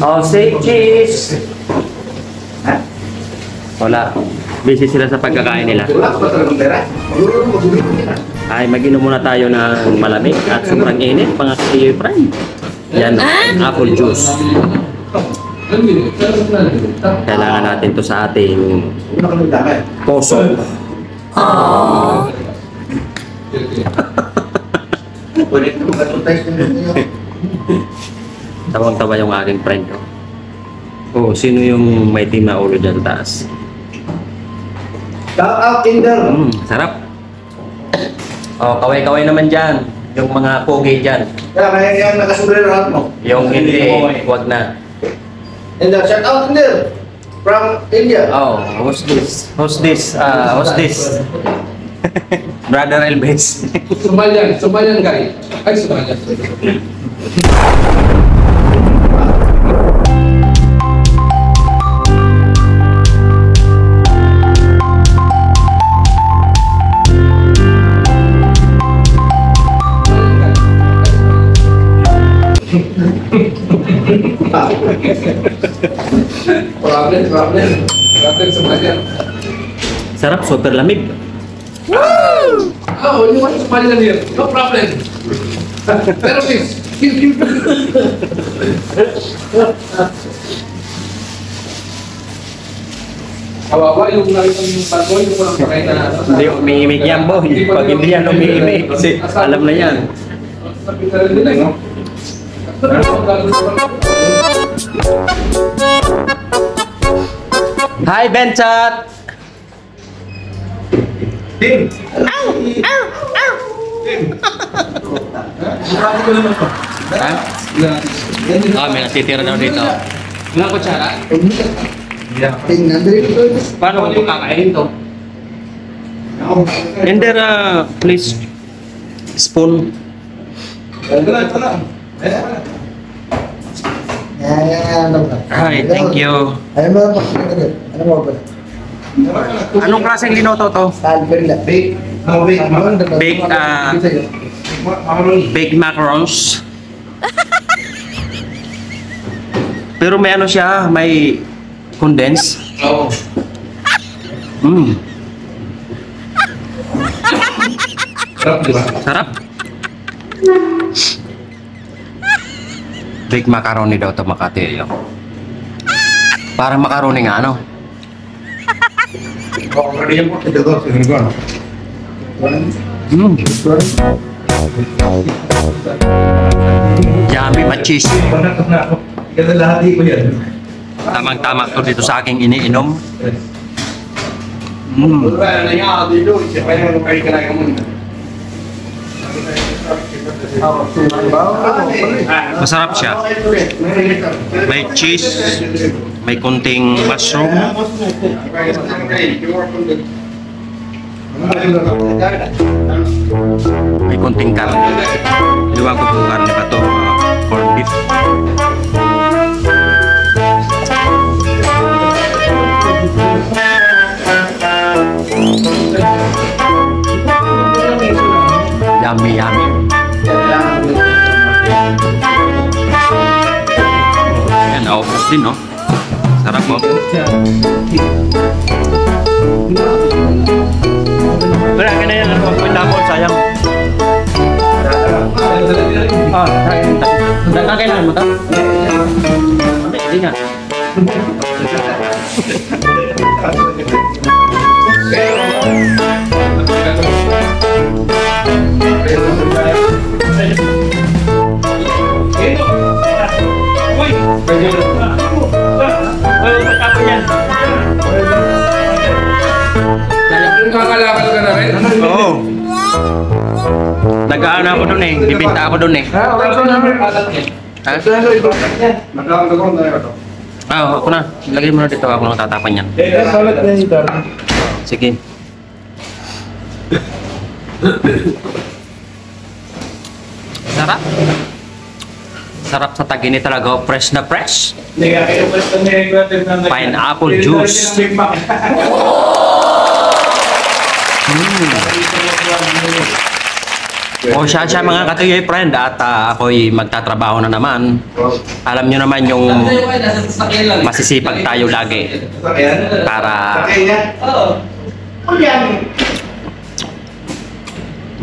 Oh, say cheese! Ha? Wala. Busy sila sa pagkakain nila. Ay, mag-inom muna tayo ng malamig at sobrang init, mga kayo friend. Yan, apple juice. Kailangan natin to sa ating poso. Tawang-tawa yung aking friend. Oh, sino yung may team na ulo dyan taas? Shout out, Kinder! Sarap. Oh, kaway-kaway naman dyan. Yung mga pogi dyan. Kaya yung nakasubray lahat mo. Yung hindi, wag na. And shout out, Kinder! From India. Oh, who's this? Who's this? Who's this? Brother Elvis. Somalian guy. Ay, Somalian. Problem Somalian. Sarap, super lamig. Woo! Oh, you want Somalian here? No problem. Pero please, give. Kawawa yung nakitang yung bago, yung walang pakain na... Hindi, umiimik yan, boy. Pag hindi yan umiimik, kasi alam na yan. Hi, Benchat! Tim! Ah, may nasitira daw dito. Ilang kutsara? Paano ko kakainin to? And there, please, spoon. Hi, thank you. Anong klaseng linoto to? Baked macarons. Pero may ano siya, may condense. Oo. Sarap, di ba? Sarap. Baked macaroni daw to, Makati. Parang macaroni nga, ano? Yummy, machis. Tamang-tama to dito sa aking iniinom. Masarap siya. May cheese, may konting mushroom. May konting karne. Iwan ko kung karne ba to, corned beef. Yummy, yummy. Yan, naubos din, no? Sarap, oh. Wala ka na yan, ano? May tapon, sayang. Nakakailan mo ito? Hindi nga. Nakakalakal ka na rin? Oo. Nag-aano ako dun eh. Bibinta ako dun eh. Ha? Ah, ako na. Lagay mo na dito. Ako na tatapan yan. Sige. Sarap. Sarap sa tagini talaga. Fresh na fresh. Pineapple juice. O siya mga katuyoy friend at ako'y magtatrabaho na naman. Alam nyo naman yung masisipag tayo lagi Sakyan? para Sakyan niya? Oo. O yan.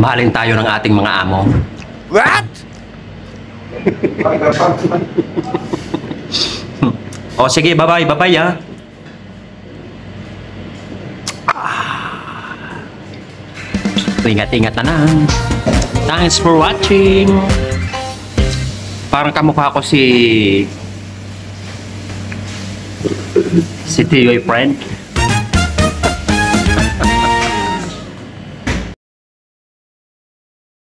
mahalin tayo ng ating mga amo. What? O sige, bye-bye ah. Ingat-ingat na lang. Thanks for watching. Parang kamukha ko si Tiyoy friend.